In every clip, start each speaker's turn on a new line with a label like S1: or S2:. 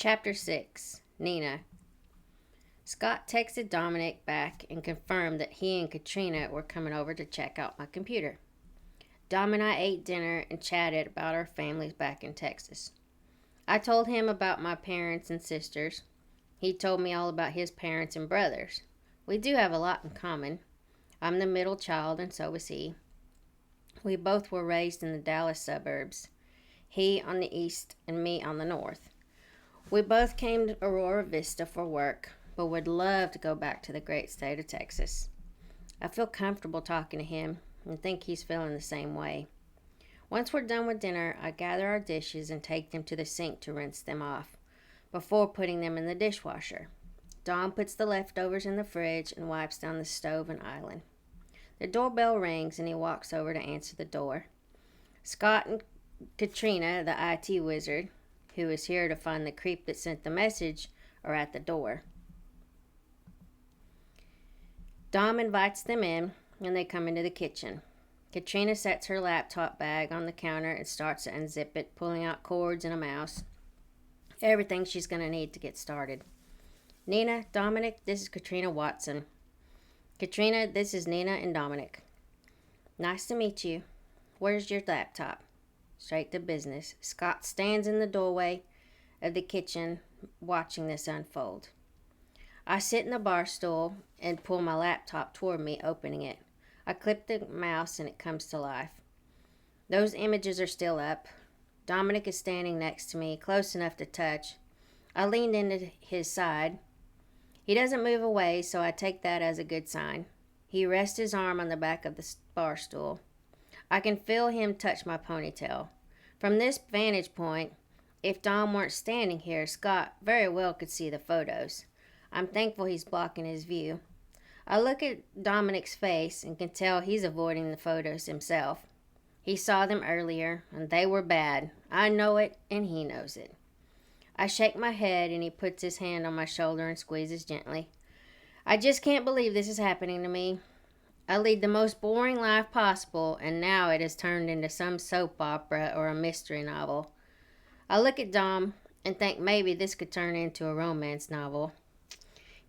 S1: Chapter 6. Nina. Scott texted Dominic back and confirmed that he and Katrina were coming over to check out my computer. Dom and I ate dinner and chatted about our families back in Texas. I told him about my parents and sisters. He told me all about his parents and brothers. We do have a lot in common. I'm the middle child and so was he. We both were raised in the Dallas suburbs. He on the east and me on the north. We both came to Aurora Vista for work, but would love to go back to the great state of Texas. I feel comfortable talking to him and think he's feeling the same way. Once we're done with dinner, I gather our dishes and take them to the sink to rinse them off before putting them in the dishwasher. Dom puts the leftovers in the fridge and wipes down the stove and island. The doorbell rings and he walks over to answer the door. Scott and Katrina, the IT wizard, who is here to find the creep that sent the message, are at the door. Dom invites them in, and they come into the kitchen. Katrina sets her laptop bag on the counter and starts to unzip it, pulling out cords and a mouse. Everything she's going to need to get started. Nina, Dominic, this is Katrina Watson. Katrina, this is Nina and Dominic. Nice to meet you. Where's your laptop? Straight to business. Scott stands in the doorway of the kitchen watching this unfold. I sit in the bar stool and pull my laptop toward me, opening it. I click the mouse and it comes to life. Those images are still up. Dominic is standing next to me, close enough to touch. I leaned into his side. He doesn't move away, so I take that as a good sign. He rests his arm on the back of the bar stool. I can feel him touch my ponytail. From this vantage point, if Dom weren't standing here, Scott very well could see the photos. I'm thankful he's blocking his view. I look at Dominic's face and can tell he's avoiding the photos himself. He saw them earlier, and they were bad. I know it, and he knows it. I shake my head, and he puts his hand on my shoulder and squeezes gently. I just can't believe this is happening to me. I lead the most boring life possible, and now it has turned into some soap opera or a mystery novel. I look at Dom and think maybe this could turn into a romance novel.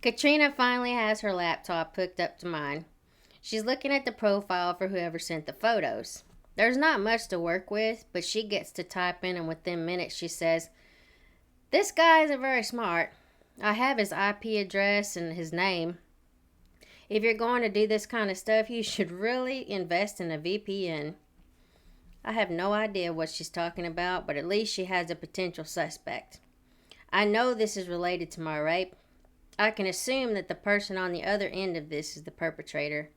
S1: Katrina finally has her laptop hooked up to mine. She's looking at the profile for whoever sent the photos. There's not much to work with, but she gets to type in, and within minutes she says, "This guy isn't very smart. I have his IP address and his name. If you're going to do this kind of stuff, you should really invest in a VPN." I have no idea what she's talking about, but at least she has a potential suspect. I know this is related to my rape. I can assume that the person on the other end of this is the perpetrator.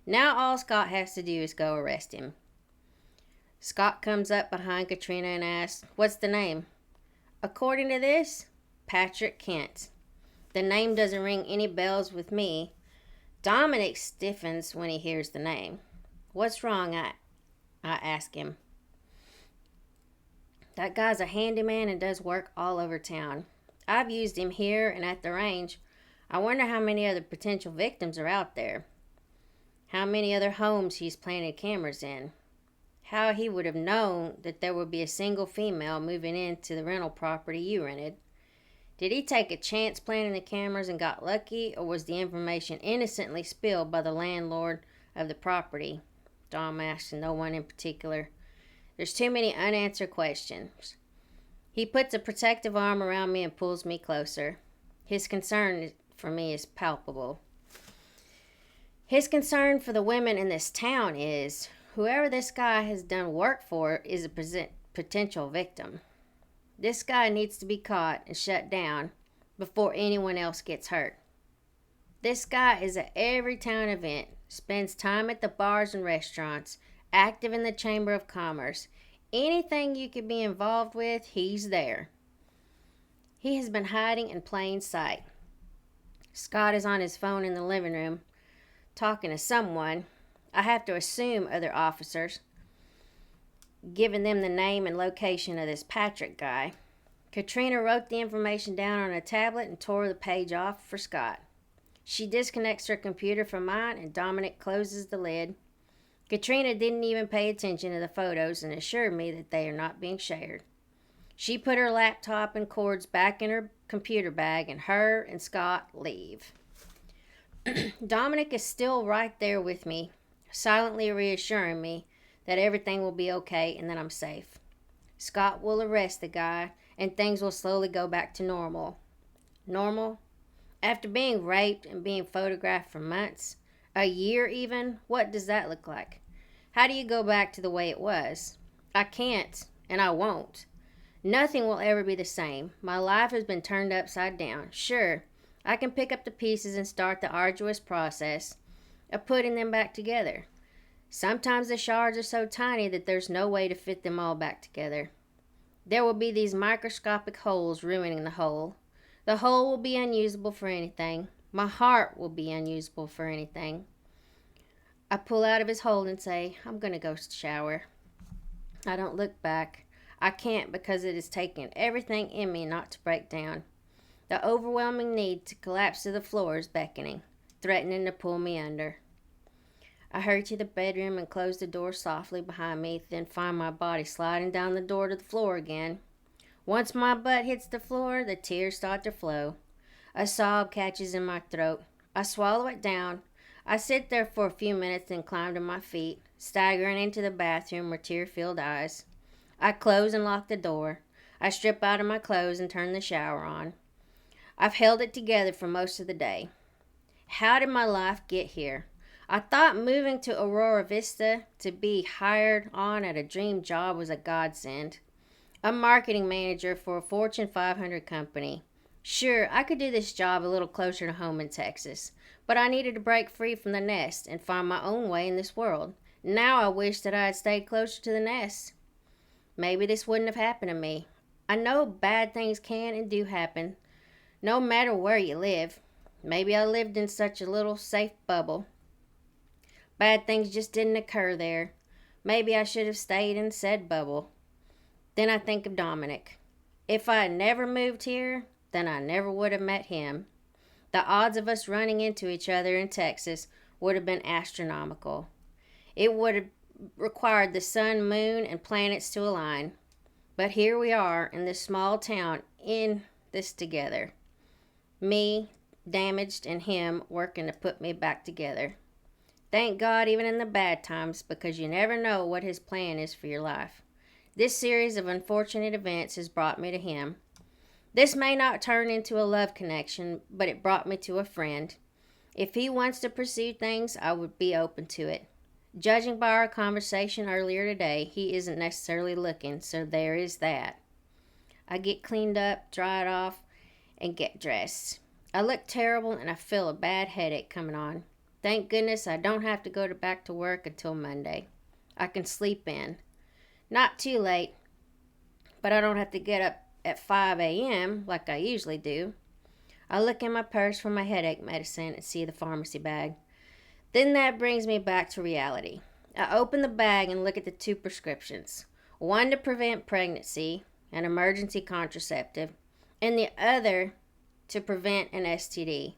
S1: Now all Scott has to do is go arrest him. Scott comes up behind Katrina and asks, "What's the name?" According to this, Patrick Kent. The name doesn't ring any bells with me. Dominic stiffens when he hears the name. "What's wrong?" I ask him. "That guy's a handyman and does work all over town. I've used him here and at the range. I wonder how many other potential victims are out there. How many other homes he's planted cameras in. How he would have known that there would be a single female moving into the rental property you rented. Did he take a chance planting the cameras and got lucky, or was the information innocently spilled by the landlord of the property?" Dom asks no one in particular. There's too many unanswered questions. He puts a protective arm around me and pulls me closer. His concern for me is palpable. His concern for the women in this town is, whoever this guy has done work for is a potential victim. This guy needs to be caught and shut down before anyone else gets hurt. This guy is at every town event, spends time at the bars and restaurants, active in the Chamber of Commerce. Anything you could be involved with, he's there. He has been hiding in plain sight. Scott is on his phone in the living room, talking to someone. I have to assume other officers, giving them the name and location of this Patrick guy. Katrina wrote the information down on a tablet and tore the page off for Scott. She disconnects her computer from mine, and Dominic closes the lid. Katrina didn't even pay attention to the photos and assured me that they are not being shared. She put her laptop and cords back in her computer bag, and her and Scott leave. Dominic is still right there with me, silently reassuring me that everything will be okay and that I'm safe. Scott will arrest the guy, and things will slowly go back to normal. Normal? After being raped and being photographed for months, a year even, what does that look like? How do you go back to the way it was? I can't, and I won't. Nothing will ever be the same. My life has been turned upside down. Sure, I can pick up the pieces and start the arduous process of putting them back together. Sometimes the shards are so tiny that there's no way to fit them all back together. There will be these microscopic holes ruining the whole. The whole will be unusable for anything. My heart will be unusable for anything. I pull out of his hold and say, I'm going to go shower. I don't look back. I can't because it has taken everything in me not to break down. The overwhelming need to collapse to the floor is beckoning, threatening to pull me under. I hurry to the bedroom and close the door softly behind me, then find my body sliding down the door to the floor again. Once my butt hits the floor, the tears start to flow. A sob catches in my throat. I swallow it down. I sit there for a few minutes and climb to my feet, staggering into the bathroom with tear-filled eyes. I close and lock the door. I strip out of my clothes and turn the shower on. I've held it together for most of the day. How did my life get here? I thought moving to Aurora Vista to be hired on at a dream job was a godsend. A marketing manager for a Fortune 500 company. Sure, I could do this job a little closer to home in Texas, but I needed to break free from the nest and find my own way in this world. Now I wish that I had stayed closer to the nest. Maybe this wouldn't have happened to me. I know bad things can and do happen, no matter where you live. Maybe I lived in such a little safe bubble. Bad things just didn't occur there. Maybe I should have stayed in said bubble. Then I think of Dominic. If I had never moved here, then I never would have met him. The odds of us running into each other in Texas would have been astronomical. It would have required the sun, moon, and planets to align. But here we are in this small town in this together. Me, damaged, and him working to put me back together. Thank God even in the bad times, because you never know what his plan is for your life. This series of unfortunate events has brought me to him. This may not turn into a love connection, but it brought me to a friend. If he wants to pursue things, I would be open to it. Judging by our conversation earlier today, he isn't necessarily looking, so there is that. I get cleaned up, dry it off, and get dressed. I look terrible and I feel a bad headache coming on. Thank goodness I don't have to go back to work until Monday. I can sleep in. Not too late, but I don't have to get up at 5 a.m. like I usually do. I look in my purse for my headache medicine and see the pharmacy bag. Then that brings me back to reality. I open the bag and look at the 2 prescriptions. One to prevent pregnancy, an emergency contraceptive, and the other to prevent an STD.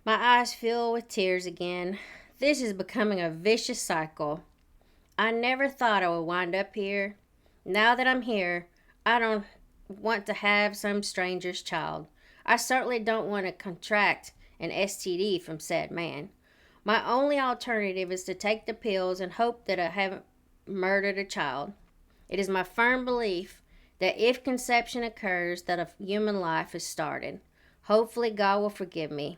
S1: My eyes fill with tears again. This is becoming a vicious cycle. I never thought I would wind up here. Now that I'm here, I don't want to have some stranger's child. I certainly don't want to contract an STD from said man. My only alternative is to take the pills and hope that I haven't murdered a child. It is my firm belief that if conception occurs, that a human life is started. Hopefully God will forgive me.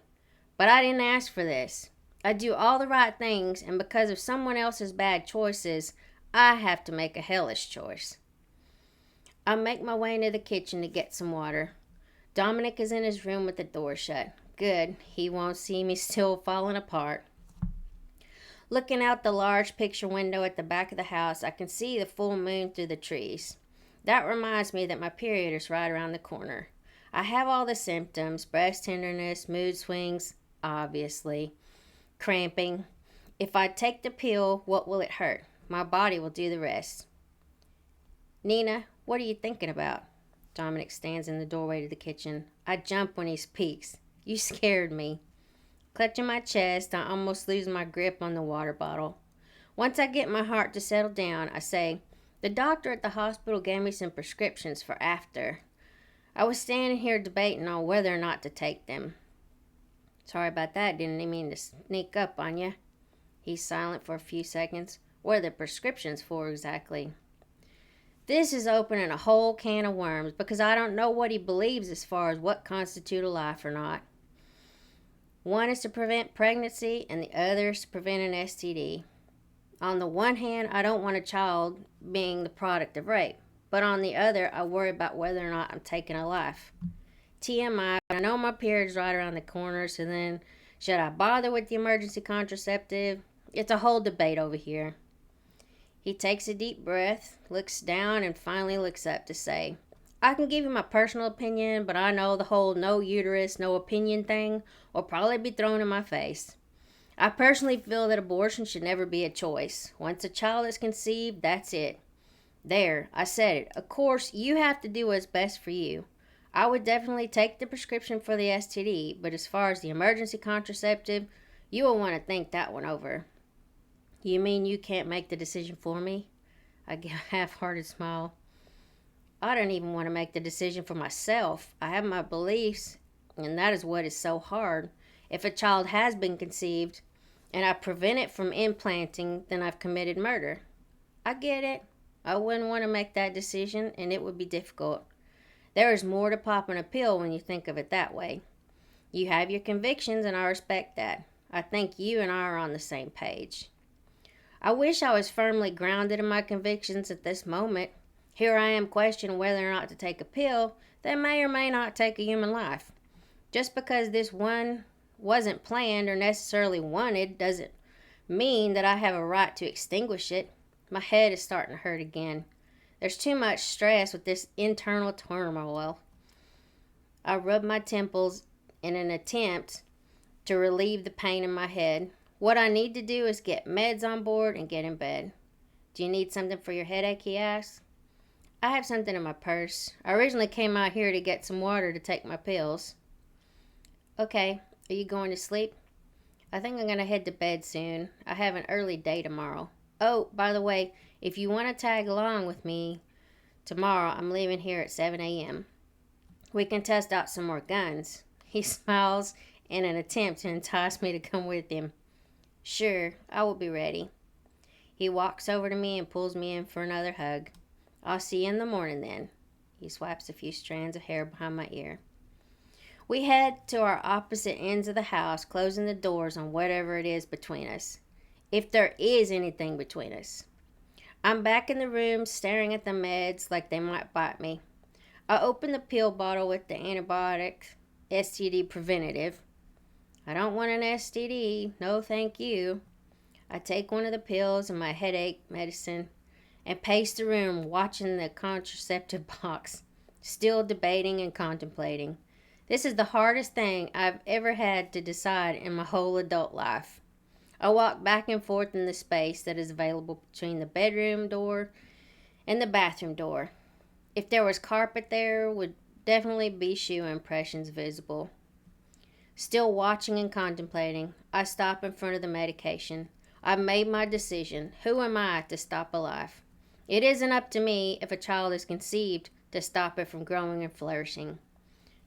S1: But I didn't ask for this. I do all the right things, and because of someone else's bad choices, I have to make a hellish choice. I make my way into the kitchen to get some water. Dominic is in his room with the door shut. Good, he won't see me still falling apart. Looking out the large picture window at the back of the house, I can see the full moon through the trees. That reminds me that my period is right around the corner. I have all the symptoms, breast tenderness, mood swings, obviously, cramping. If I take the pill, what will it hurt? My body will do the rest. Nina, what are you thinking about? Dominic stands in the doorway to the kitchen. I jump when he speaks. You scared me. Clutching my chest, I almost lose my grip on the water bottle. Once I get my heart to settle down, I say, The doctor at the hospital gave me some prescriptions for after. I was standing here debating on whether or not to take them. Sorry about that, didn't even mean to sneak up on you. He's silent for a few seconds. What are the prescriptions for exactly? This is opening a whole can of worms because I don't know what he believes as far as what constitutes a life or not. One is to prevent pregnancy and the other is to prevent an STD. On the one hand, I don't want a child being the product of rape, but on the other, I worry about whether or not I'm taking a life. TMI, I know my period's right around the corner, so then should I bother with the emergency contraceptive? It's a whole debate over here. He takes a deep breath, looks down, and finally looks up to say, I can give you my personal opinion, but I know the whole no uterus, no opinion thing will probably be thrown in my face. I personally feel that abortion should never be a choice. Once a child is conceived, that's it. There, I said it. Of course, you have to do what's best for you. I would definitely take the prescription for the STD, but as far as the emergency contraceptive, you will want to think that one over. You mean you can't make the decision for me? I give a half-hearted smile. I don't even want to make the decision for myself. I have my beliefs, and that is what is so hard. If a child has been conceived, and I prevent it from implanting, then I've committed murder. I get it. I wouldn't want to make that decision, and it would be difficult. There is more to popping a pill when you think of it that way. You have your convictions, and I respect that. I think you and I are on the same page. I wish I was firmly grounded in my convictions at this moment. Here I am questioning whether or not to take a pill that may or may not take a human life. Just because this one wasn't planned or necessarily wanted doesn't mean that I have a right to extinguish it. My head is starting to hurt again. There's too much stress with this internal turmoil. I rub my temples in an attempt to relieve the pain in my head. What I need to do is get meds on board and get in bed. Do you need something for your headache, he asks. I have something in my purse. I originally came out here to get some water to take my pills. Okay, are you going to sleep? I think I'm going to head to bed soon. I have an early day tomorrow. Oh, by the way, if you want to tag along with me tomorrow, I'm leaving here at 7 a.m. We can test out some more guns. He smiles in an attempt to entice me to come with him. Sure, I will be ready. He walks over to me and pulls me in for another hug. I'll see you in the morning then. He swipes a few strands of hair behind my ear. We head to our opposite ends of the house, closing the doors on whatever it is between us. If there is anything between us. I'm back in the room staring at the meds like they might bite me. I open the pill bottle with the antibiotic STD preventative. I don't want an STD. No, thank you. I take one of the pills and my headache medicine and pace the room watching the contraceptive box, still debating and contemplating. This is the hardest thing I've ever had to decide in my whole adult life. I walk back and forth in the space that is available between the bedroom door and the bathroom door. If there was carpet there, would definitely be shoe impressions visible. Still watching and contemplating, I stop in front of the medication. I've made my decision. Who am I to stop a life? It isn't up to me, if a child is conceived, to stop it from growing and flourishing.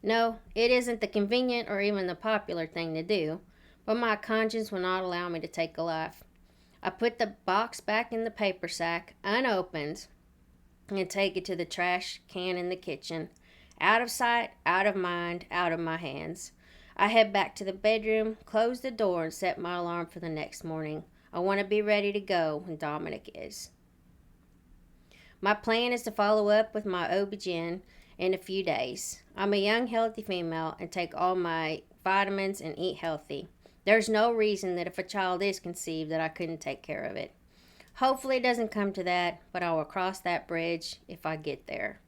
S1: No, it isn't the convenient or even the popular thing to do, but my conscience will not allow me to take a life. I put the box back in the paper sack, unopened, and take it to the trash can in the kitchen. Out of sight, out of mind, out of my hands. I head back to the bedroom, close the door, and set my alarm for the next morning. I want to be ready to go when Dominic is. My plan is to follow up with my OB-GYN in a few days. I'm a young, healthy female and take all my vitamins and eat healthy. There's no reason that if a child is conceived that I couldn't take care of it. Hopefully it doesn't come to that, but I will cross that bridge if I get there.